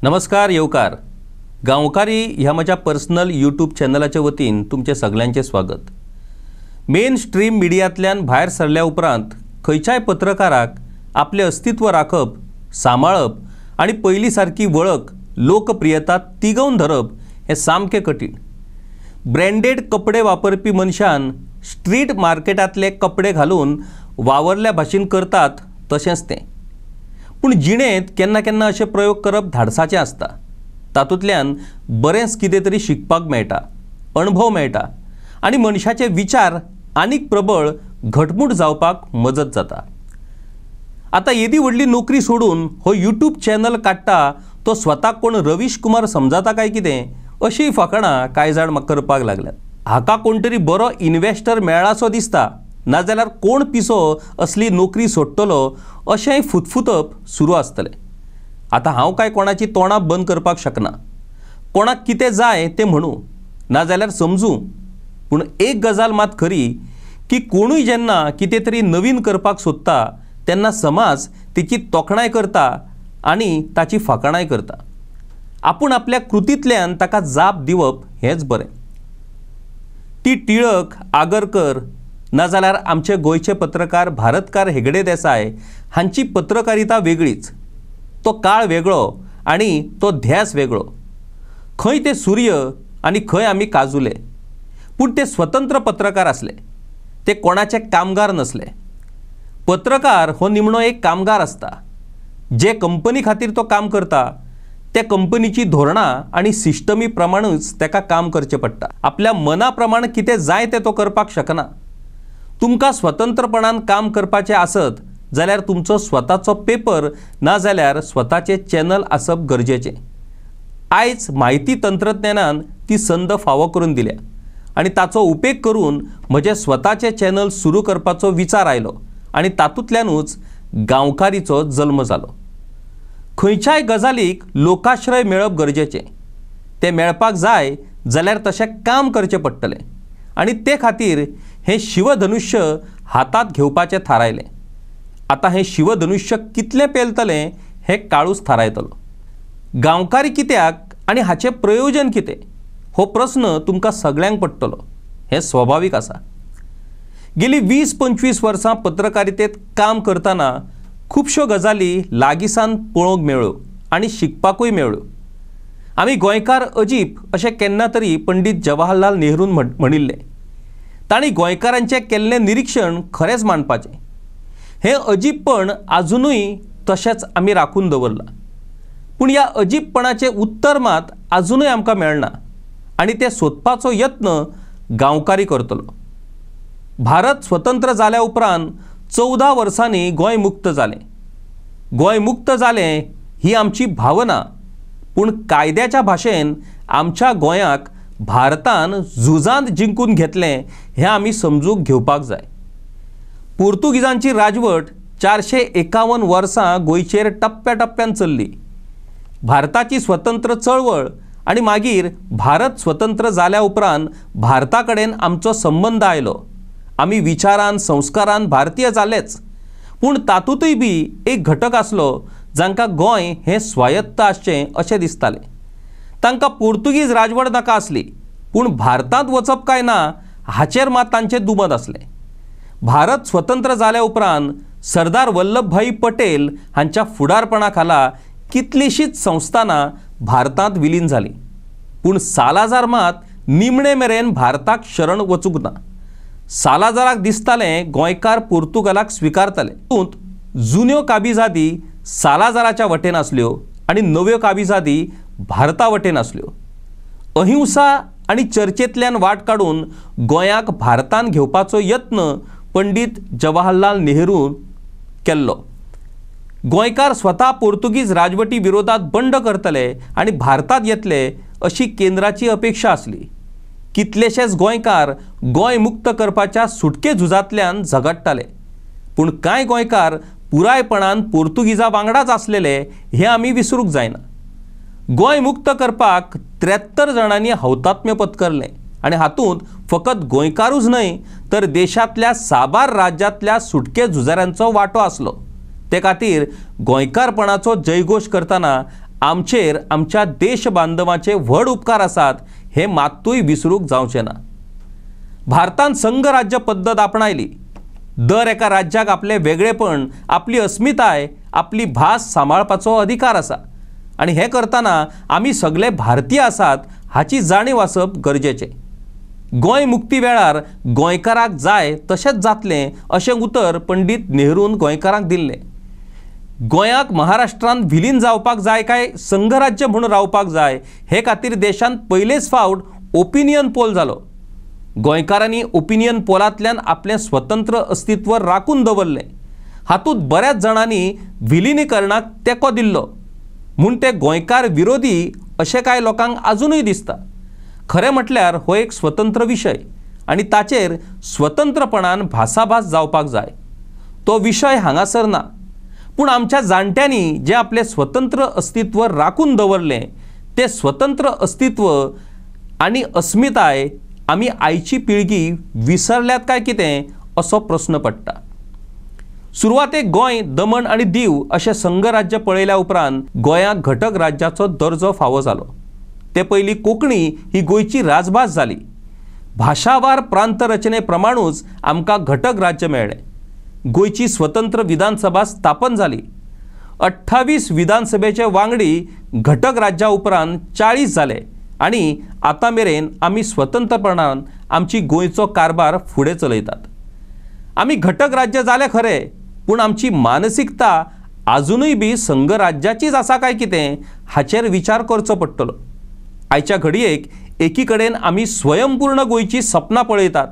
नमस्कार येवकार गांवकारी ह्या म्हज्या पर्सनल यूट्यूब चॅनलाच्या वतीन तुमचे सगळ्यांचे स्वागत। मेन स्ट्रीम मिडियांतल्यान भायर सरल्या उपरांत खंयच्याय पत्रकाराक आपले अस्तित्व राखप, सांबाळप आणि पयली सारकी वळख, लोकप्रियता तिगोवन धरप हे सामके कठीण। ब्रँडेड कपडे वापरपी मनशान स्ट्रीट मार्केटांतले कपडे घालून वावरल्या भाशेन करतात तशेंच तें, पूण जिणेंत केन्ना केन्ना अशे प्रयोग करप धाडसाचें आसता। तातूंतल्यान बरेंच कितें तरी शिकपाक मेळटा, अणभव मेळटा आनी मनशाचे विचार आनीक प्रबळ घटमूट जावपाक मजत जाता। आतां येदी व्हडली नोकरी सोडून हो यूट्यूब चॅनल काडटा तो स्वताक कोण रवीश कुमार समजता काय कितें अशीं फकाणां कांय जाण म्हाका करपाक लागल्यात। हाका कोण तरी बरो इन्व्हेस्टर मेळ्ळासो दिसता, नाजाल्यार कोण पिसो असली नोकरी सोडटलो अशेंय फुतफुतप सुरू आसतलें। आतां हांव काय कोणाची तोंडां बंद करपाक शकना, कोणाक कितें जाय तें म्हणूं नाजाल्यार समजूं, पूण एक गजाल मात खरी की कोणूय जेन्ना कितें तरी नवीन करपाक सोदता तेन्ना समाज तेची तोखणाय करता आनी ताची फकाणाय करता। आपूण आपल्या कृतींतल्यान ताका जाप दिवप हेंच बरें। ती टिळक, आगरकर नाजाल्यार आमचे गोंयचे पत्रकार भारतकार हेगडे देसाय हांची पत्रकारिता वेगळीच। तो काळ वेगळो आनी तो ध्यास वेगळो। खंय ते सूर्य आनी खंय आमी काजुले, पूण ते स्वतंत्र पत्रकार आसले, ते कोणाचे कामगार नसले। पत्रकार हो निमणो एक कामगार आसता। जे कंपनी खातीर तो काम करता त्या कंपनीची धोरणां आनी सिस्टमी प्रमाणूच ताका काम करचें पडटा। आपल्या मना प्रमाण कितें जाय तें तो करपाक शकना। तुमकां स्वतंत्रपणान काम करपाचें आसत जाल्यार तुमचो स्वताचो पेपर नाजाल्यार स्वताचें चॅनल आसप गरजेचें। आयज म्हायती तंत्रज्ञानान ती संद फावो करून दिल्या आनी ताचो उपेग करून म्हजें स्वताचें चॅनल सुरू करपाचो विचार आयलो आनी तातूंतल्यानूच गांवकारीचो जल्म जालो। खंयच्याय गजालीक लोकाश्रय मेळप गरजेचें। तें मेळपाक जाय जाल्यार तशें काम करचें पडटलें आनी ते खातीर हें शिवधनुश्य हातांत घेवपाचें थारायलें। आतां हें शिवधनुश्य कितलें पेलतलें हें काळूच थारायतलो। गांवकारी कित्याक आनी हाचें प्रयोजन कितें हो प्रस्न तुमकां सगळ्यांक पडटलो, हें स्वाभावीक आसा। गेलीं 20-25 वर्सां पत्रकारितेंत काम करतना खुबश्यो गजाली लागींसान पळोवंक मेळ्ळ्यो आनी शिकपाकूय मेळ्ळ्यो। आमी गोंयकार अजीब अशें केन्ना तरी पंडीत जवाहरलाल नेहरून म्हणिल्लें। तांणी गोंयकारांचें केल्लें निरीक्षण खरेंच मांडपाचें। हें अजीबपण आजुनूय तशेंच आमी राखून दवरलां, पूण ह्या अजीबपणाचें उत्तर मात आजुनूय आमकां मेळना आनी तें सोदपाचो यत्न गांवकारी करतलो। भारत स्वतंत्र जाल्या उपरांत 14 वर्सांनी गोंय मुक्त जालें। गोंय मुक्त जालें ही आमची भावना, पूण कायद्याच्या भाशेन आमच्या गोंयाक भारतान झुजांत जिंकून घेतलें हें आमी समजूंक घेवपाक जाय। पोर्तुगीजांची राजवट 451 वर्सां गोंयचेर टप्प्याटप्प्यान चल्ली। भारताची स्वतंत्र चळवळ आनी मागीर भारत स्वतंत्र जाल्या उपरांत भारता कडेन आमचो संबंद आयलो। आमी विचारान संस्कारान भारतीय जालेच, पूण तातूंतय बी एक घटक आसलो जांकां गोंय हें स्वायत्त आसचें अशें दिसतालें। तांकां पोर्तुगीज राजवट नाका आसली, पूण भारतांत वचप काय ना हाचेर मात तांचें दुमत आसलें। भारत स्वतंत्र जाल्या उपरांत सरदार वल्लभभाई पटेल हांच्या फुडारपणा खाला कितलींशींच संस्थानां भारतांत विलीन जालीं, पूण सालाजार मात निमणे मेरेन भारताक शरण वचूंक ना। सालाजाराक दिसतालें गोंयकार पोर्तुगालाक स्विकारतले, पूण जुन्यो काबिजादी सालाजाराच्या वटेन आसल्यो आनी नव्यो काबिजादी भारता वटेन आसल्यो। अहिंसा आनी चर्चेंतल्यान वाट काडून गोंयाक भारतान घेवपाचो यत्न पंडीत जवाहरलाल नेहरून केल्लो। गोंयकार स्वता पोर्तुगीज राजवटी विरोधात बंड करतले आनी भारतांत येतले अशी केंद्राची अपेक्षा आसली। कितलेशेच गोंयकार गोंय मुक्त करपाच्या सुटके झुजांतल्यान झगडटाले, पूण कांय गोंयकार पुरायपणान पोर्तुगीजां वांगडाच आसलेले हें आमी विसरूंक जायना। गोंय मुक्त करपाक 73 जाणांनी हौतात्म्य पत्करलें आनी हातूंत फकत गोंयकारूच न्हय तर देशांतल्या साबार राज्यांतल्या सुटके झुजाऱ्यांचो वांटो आसलो। ते खातीर गोंयकारपणाचो जयघोश करतना आमचेर आमच्या देश बांधवांचे व्हड उपकार आसात हे मात्तूय विसरूंक जावचें ना। भारतान संघ राज्य पद्दत आपणायली। दर एका राज्याक आपले वेगळेपण, आपली अस्मिताय, आपली भास सांबाळपाचो अधिकार आसा आणि हे करतना आमी सगळे भारतीय आसात हाची जाणीव आसप गरजेचें। गोंय मुक्ती वेळार गोंयकाराक जाय तशेंच जातलें अशें उतर पंडीत नेहरून गोंयकारांक दिल्लें। गोंयाक महाराष्ट्रान विलीन जावपाक जाय काय संघ राज्य म्हणून रावपाक जाय हे खातीर देशांत पयलेच फावट ओपिनियन पोल जालो। गोंयकारांनी ओपिनियन पोलांतल्यान आपलें स्वतंत्र अस्तित्व राखून दवरलें। हातूंत बऱ्याच जाणांनी विलिनीकरणाक तेंको दिल्लो म्हूण ते गोंयकार विरोधी अशें कांय लोकांक आजुनूय दिसता। खरें म्हटल्यार हो एक स्वतंत्र विशय आनी ताचेर स्वतंत्रपणान भासाभास जावपाक जाय। तो विशय हांगासर ना, पूण आमच्या जाणट्यांनी जे आपले स्वतंत्र अस्तित्व राखून दवरलें ते स्वतंत्र अस्तित्व आनी अस्मिताय आमी आयची पिळगी विसरल्यात काय कितें असो प्रस्न पडटा। सुरवातेक गोंय, दमण आनी दीव अशें संघ राज्य पळयल्या उपरांत गोंयाक घटक राज्याचो दर्जो फावो जालो। ते पयलीं कोंकणी ही गोंयची राजभास जाली। भाशावार प्रांत रचने प्रमाणूच आमकां घटक राज्य मेळ्ळें। गोंयची स्वतंत्र विधानसभा स्थापन जाली। 28 विधानसभेचे वांगडी घटक राज्या उपरांत 40 जाले आनी आतां मेरेन आमी स्वतंत्रपणान आमची गोंयचो कारभार फुडें चलयतात। आमी घटक राज्य जाले खरे, पूण आमची मानसिकता आजुनूय बी संघ राज्याचीच आसा काय कितें हाचेर विचार करचो पडटलो। आयच्या घडयेक एकी कडेन आमी स्वयंपूर्ण गोंयची सपनां पळयतात,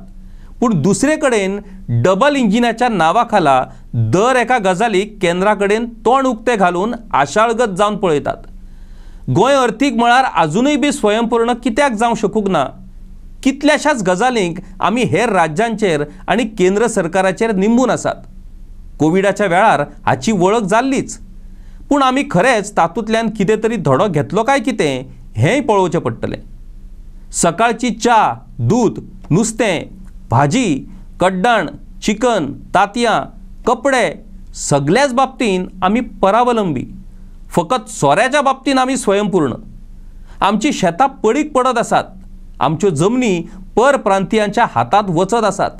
पूण दुसरे कडेन डबल इंजिनाच्या नांवा खाला दर एका गजालीक केंद्रा कडेन तोंड उक्तें घालून आशाळगत जावन पळयतात। गोंय अर्थीक मळार आजुनूय बी स्वयंपूर्ण कित्याक जावंक शकूंक ना? कितल्याशाच गजालींक आमी हेर राज्यांचेर आनी केंद्र सरकाराचेर निंबून आसात। कोविडाच्या वेळार हाची वळख जाल्लीच, पूण आमी खरेंच तातूंतल्यान कितें तरी धडो घेतलो काय कितें हेंय पळोवचें पडटलें। सकाळची च्या, दूद, नुस्तें, भाजी, कड्डण, चिकन, तांतयां, कपडे सगळ्याच बाबतींत आमी परावलंबी। फकत सोऱ्याच्या बाबतींत आमी स्वयंपूर्ण। आमची शेतां पडीक पडत आसात। आमच्यो जमनी परप्रांतीयांच्या हातांत वचत आसात।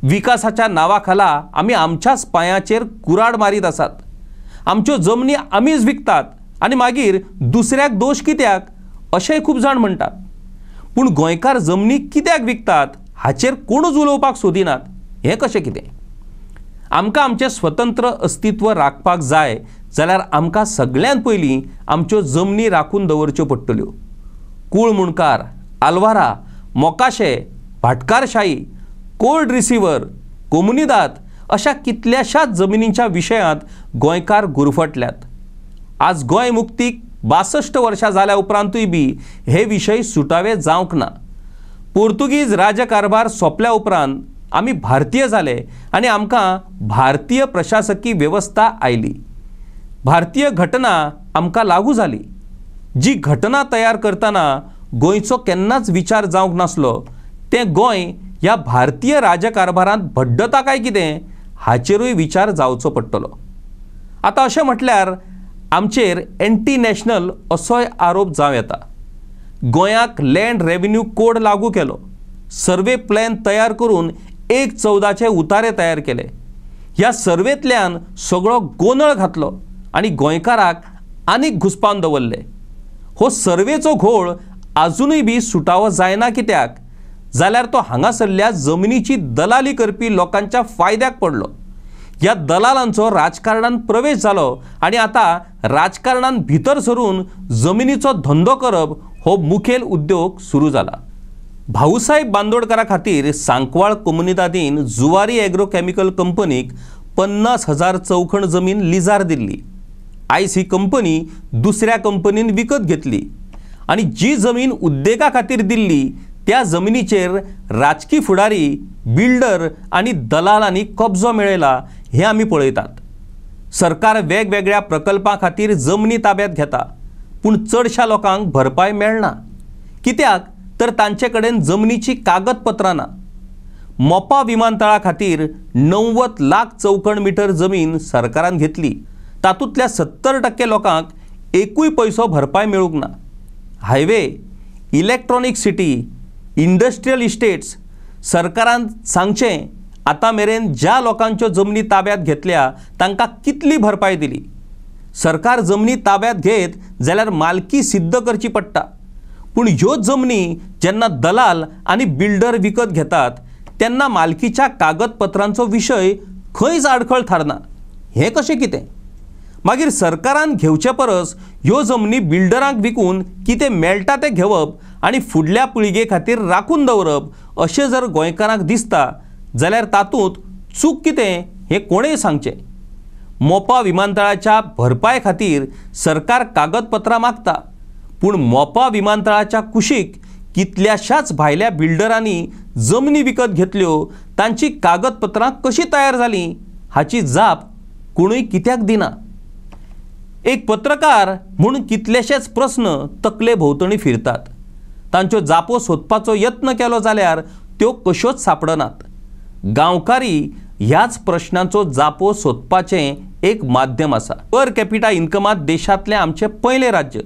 विकासाच्या नांवा खाला आमी आमच्याच पांयाचेर कुराड मारीत आसात। आमच्यो जमनी आमीच विकतात आनी मागीर दुसऱ्याक दोश कित्याक अशेंय खूब जाण म्हणटात। पूण गोंयकार जमनी कित्याक विकतात हाचेर कोणूच उलोवपाक सोदिनात। हें कशें कितें? आमकां आमचें स्वतंत्र अस्तित्व राखपाक जाय जाल्यार आमकां सगळ्यांत पयलीं आमच्यो जमनी राखून दवरच्यो पडटल्यो। कूळ मुणकार, आलवारा, मोकाशे, भाटकारशाही, कोल्ड रिसिवर, कोमुनिदाद अशा कितल्याशाच जमिनींच्या विशयांत गोंयकार गुरफटल्यात। आज गोंय मुक्तीक 62 वर्षां जाल्या उपरांतूय बी हे विशय सुटावे जावंक ना। पोर्तुगीज राजकारभार सोंपल्या उपरांत आमी भारतीय जाले आनी आमकां भारतीय प्रशासकी वेवस्था आयली। भारतीय घटना आमकां लागू जाली। जी घटना तयार करतना गोंयचो केन्नाच विचार जावंक नासलो तें गोंय ह्या भारतीय राजकारभारांत भड्डता काय कितें हाचेरूय विचार जावचो पडटलो। आतां अशें म्हटल्यार आमचेर एंटी नॅशनल असोय आरोप जावं येता। गोंयाक लँड रेव्हेन्यू कोड लागू केलो, सर्वे प्लॅन तयार करून 1/14 उतारे तयार केले। ह्या सर्वेंतल्यान सगळो गोंदळ घातलो आनी गोंयकाराक आनीक घुस्पावन दवरले। हो सर्वेचो घोळ आजुनूय बी सुटावो जायना कित्याक? जाल्यार तो हांगासरल्या जमनीची दलाली करपी लोकांच्या फायद्याक पडलो। ह्या दलालांचो राजकारणांत प्रवेश जालो आनी आतां राजकारणांत भितर सरून जमनीचो धंदो करप हो मुखेल उद्योग सुरू जाला। भाऊसाहेब बांदोडकरा खातीर सांकवाळ कोमुनिदादीन जुवारी एग्रोकेमिकल कंपनीक 50,000 चौखण जमीन लिजार दिल्ली। आयज ही कंपनी दुसऱ्या कंपनीन विकत घेतली आनी जी जमीन उद्देगा खातीर दिल्ली त्या जमिनीचेर राजकी फुडारी, बिल्डर आनी दलालांनी कब्जो मेळयला हें आमी पळयतात। सरकार वेगवेगळ्या प्रकल्पां खातीर जमनी ताब्यांत घेता, पूण चडशा लोकांक भरपाय मेळना। कित्याक तर तांचे कडेन जमनीची कागदपत्रां ना। मोपा विमानतळा खातीर 90 लाख चौखण मिटर जमीन सरकारान घेतली। तातूंतल्या 70% लोकांक एकूय पैसो भरपाय मेळूंक ना। Highway, electronic city, industrial estates सरकारान सांगचें आतां मेरेन ज्या लोकांच्यो जमनी ताब्यात घेतल्या तांकां कितली भरपाय दिली। सरकार जमनी ताब्यात घेत जाल्यार मालकी सिद्ध करची पडटा, पूण ह्यो जमनी जेन्ना दलाल आनी बिल्डर विकत घेतात तेन्ना मालकीच्या कागदपत्रांचो विशय खंयच आडखळ थारना। हें कशें कितें? मागीर सरकारान घेवचे परस ह्यो जमनी बिल्डरांक विकून कितें मेळटा तें घेवप आनी फुडल्या पिळगे खातीर राखून दवरप अशें जर गोंयकारांक दिसता जाल्यार तातूंत चूक कितें हें कोणेय सांगचें। मोपा विमानतळाच्या भरपाय खातीर सरकार कागदपत्रां मागता, पूण मोपा विमानतळाच्या कुशीक कितल्याशाच भायल्या बिल्डरांनी जमनी विकत घेतल्यो तांची कागदपत्रां कशी तयार जालीं हाची जाप कोणूय कित्याक दिना। एक पत्रकार म्हूण कितलेशेच प्रस्न तकले भोंवतणी फिरतात। तांच्यो जापो सोदपाचो यत्न केलो जाल्यार त्यो कश्योच सापडनात। गांवकारी ह्याच प्रश्नांचो जापो सोदपाचें एक माध्यम आसा। पर कॅपिटा इन्कमांत देशांतलें आमचें पयलें राज्य।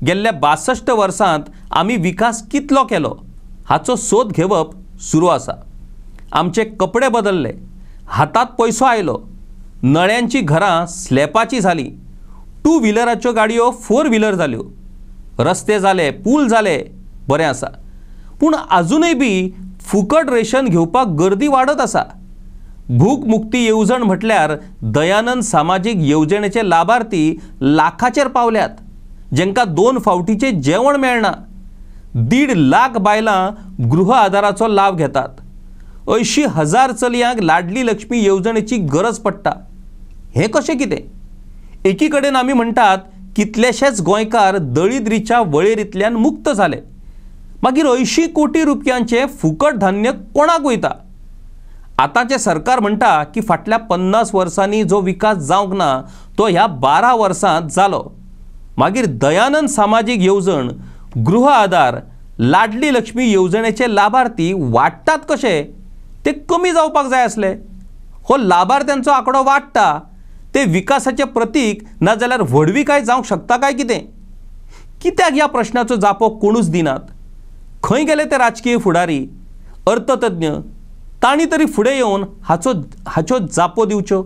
गेल्ल्या 62 वर्सांत आमी विकास कितलो केलो हाचो सोद घेवप सुरू आसा। आमचे कपडे बदलले, हातांत पयसो आयलो, नळ्यांची घरां स्लॅपाची जालीं, 2 व्हिलराच्यो गाडयो 4 व्हिलर जाल्यो, रस्ते जाले, पूल जाले, बरें आसा। पूण अजूनय बी फुकट रेशन घेवपाक गर्दी वाडत आसा। भूक मुक्ती येवजण म्हटल्यार दयानंद सामाजीक येवजणेचे लाभार्थी लाखाचेर पावल्यात, जेंकां 2 फावटीचें जेवण मेळना। 1.5 लाख बायलां गृह आदाराचो लाभ घेतात। 80,000 चलयांक लाडली लक्ष्मी येवजणेची गरज पडटा। हें कशें कितें? एकी कडेन आमी म्हणटात कितलेशेच गोंयकार दळिद्रीच्या वळेरींतल्यान मुक्त जाले, मागीर 80 कोटी रुपयांचे फुकट धान्य कोणाक वयता? आतांचे सरकार म्हणटा की फाटल्या 50 वर्सांनी जो विकास जावंक ना तो ह्या 12 वर्सांत जालो। मागीर दयानंद सामाजीक येवजण, गृह आदार, लाडली लक्ष्मी येवजणेचे लाभार्थी वाडटात कशे? ते कमी जावपाक जाय आसले। हो लाभार्थ्यांचो आंकडो वाडटा ते विकासाचे प्रतीक ना जाल्यार व्हडविकाय जावंक शकता काय कितें? कित्याक ह्या प्रश्नाचो जापो कोणूच दिनात? खंय गेले ते राजकीय फुडारी, अर्थतज्ञ? तांणी तरी फुडें येवन हाचो जापो दिवच्यो।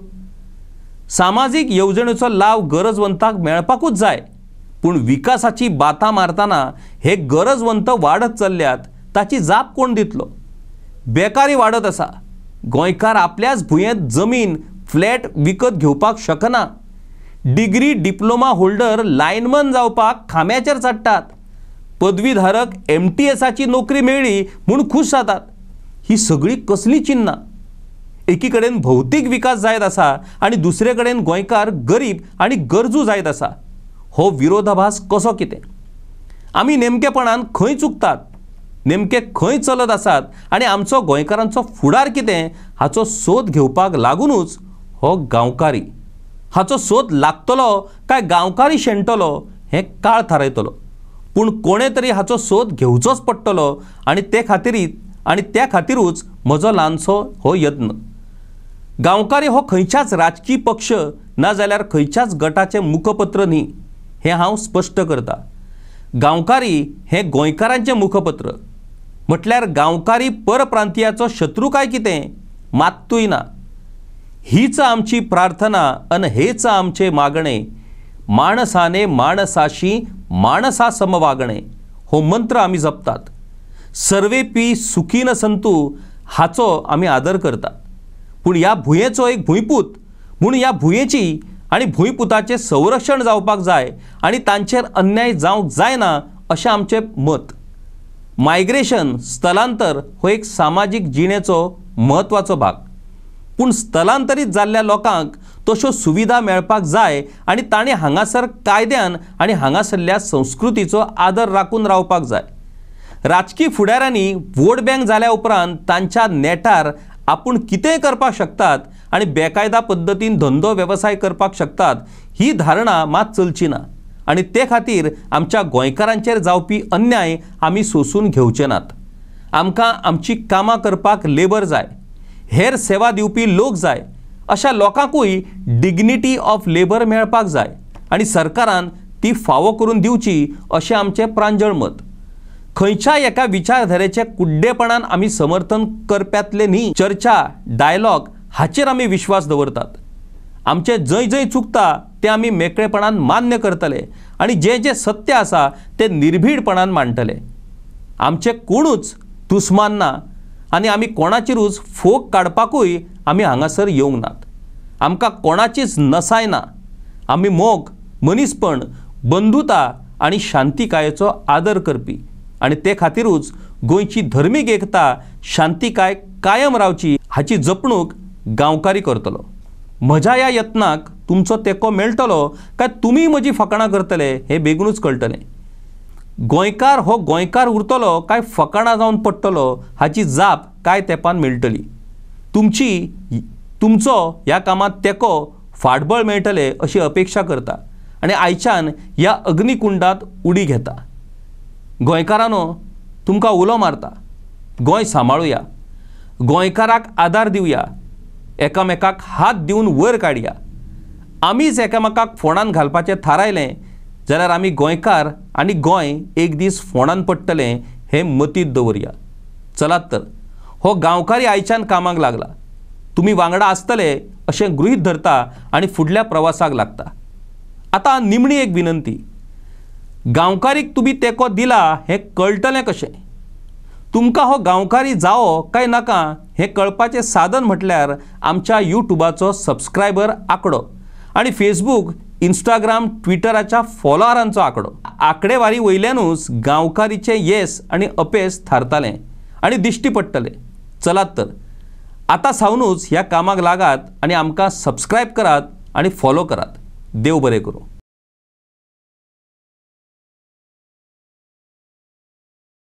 सामाजीक येवजणेचो लाव गरजवंतांक मेळपाकूच जाय, पूण विकासाची बातां मारतना हे गरजवंत वाडत चल्ल्यात ताची जाप कोण दितलो? बेकारी वाडत आसा। गोंयकार आपल्याच भुंयेंत जमीन, फ्लॅट विकत घेवपाक शकना। डिग्री, डिप्लोमा होल्डर लायनमन जावपाक खांब्याचेर चडटात। पदवीधारक MTSची नोकरी मेळ्ळी म्हूण खूश जातात। ही सगळी कसली चिन्नां? एकी कडेन भौतीक विकास जायत आसा आनी दुसरे कडेन गोंयकार गरीब आनी गरजू जायत आसा। हो विरोधाभास कसो कितें? आमी नेमकेपणान खंय चुकतात, नेमके खंय चलत आसात आनी आमचो गोंयकारांचो फुडार कितें हाचो सोद घेवपाक लागूनच हो गांवकारी। हाचो सोद लागतलो काय गांवकारी शेणटलो हें काळ थारयतलो, पूण कोणे तरी हाचो सोद घेवचोच पडटलो आनी त्या खातीरूच म्हजो ल्हानसो हो यत्न। गांवकारी हो खंयच्याच राजकीय पक्ष ना जाल्यार खंयच्याच गटाचें मुखपत्र न्ही, हें हांव स्पश्ट करता। गांवकारी हें गोंयकारांचें मुखपत्र। म्हटल्यार गांवकारी परप्रांतीयाचो शत्रू काय कितें? मात्तूय ना। हीच आमची प्रार्थना अन हेच आमचे मागणे, माणसाने माणसाशी माणसा सम वागणे हो मंत्र आमी जपतात। सर्वेपी सुखीन संतू हाचो आमी आदर करतात। पूण ह्या भुंयेचो एक भुंयपूत म्हूण ह्या भुंयेची आनी भुंयपुताचें संरक्षण जावपाक जाय आनी तांचेर अन्याय जावंक जायना अशें आमचें मत। मायग्रेशन, स्थलांतर हो एक सामाजीक जिणेचो म्हत्वाचो भाग, पूण स्थलांतरीत जाल्ल्या लोकांक तश्यो सुविधा मेळपाक जाय आनी ताणें हांगासर कायद्यान आनी हांगासरल्या संस्कृतीचो आदर राखून रावपाक जाय। राजकीय फुडाऱ्यांनी वोट बँक जाल्या उपरांत तांच्या नेटार आपूण कितेंय करपाक शकतात आनी बेकायदा पद्दतीन धंदो वेवसाय करपाक शकतात ही धारणा मात चलची ना आनी ते खातीर आमच्या गोंयकारांचेर जावपी अन्याय आमी सोसून घेवचे नात। आमकां आमची कामां करपाक लेबर जाय, हेर सेवा दिवपी लोक जाय, अशा लोकांकूय डिग्निटी ऑफ लेबर मेळपाक जाय आनी सरकारान ती फावो करून दिवची अशें आमचें प्रांजळ मत। खंयच्याय एका विचारधारेचे कुड्डेपणान आमी समर्थन करप्यातले न्ही, चर्चा डायलॉग हाचेर आमी विश्वास दवरतात। आमचे जंय जंय चुकता ते आमी मेकळेपणान मान्य करतले आनी जे जे सत्य आसा ते निर्भीडपणान मांडटले। आमचे कोणूच दुस्मान ना आनी आमी कोणाचेरूच फोग काडपाकूय आमी हांगासर येवंक नात। आमकां कोणाचीच नसाय ना। आमी मोग, मनीसपण, बंधुता आनी शांतिकायेचो आदर करपी आनी ते खातीरूच गोंयची धर्मीक एकता, शांतिकाय कायम रावची हाची जपणूक गांवकारी करतलो। म्हज्या ह्या यत्नाक तुमचो तेंको मेळटलो काय तुमी म्हजी फकाणां करतले हें बेगीनूच कळटलें। गोंयकार हो गोंयकार उरतलो काय फकाणां जावन पडटलो हाची जाप कांय तेंपान मेळटली। तुमचो ह्या कामांत तेंको फाटबळ मेळटले अशी अपेक्षा करता आनी आयच्यान ह्या अग्निकुंडांत उडी घेता। गोंयकारांनो, तुमकां उलो मारता, गोंय सांबाळुया, गोंयकाराक आदार दिवया, एकामेकाक हात दिवन वयर काडया। आमीच एकामेकाक फोंडान घालपाचें थारायलें जाल्यार आमी गोंयकार आनी गोंय एक दीस फोंडान पडटलें हें मतींत दवरया। चलात तर, हो गांवकारी आयच्यान कामाक लागला। तुमी वांगडा आसतले अशें गृहीत धरता आनी फुडल्या प्रवासाक लागता। आतां निमणी एक विनंती, गांवकारीक तुमी तेंको दिला हें कळटलें कशें? तुमकां हो गांवकारी जावो काय नाका हें कळपाचें साधन म्हटल्यार आमच्या यूट्यूबाचो सबस्क्रायबर आंकडो आनी फेसबूक, इंस्टाग्राम, ट्विटराच्या फॉलोअरांचो आंकडो। आंकडेवारी वयल्यानूच गांवकारीचें येस आनी अपेस थारतलें आनी दिश्टी पडटलें। चलात तर, आतां सावनूच ह्या कामाक लागात आनी आमकां सबस्क्रायब करात आनी फॉलो करात। देव बरें करूं।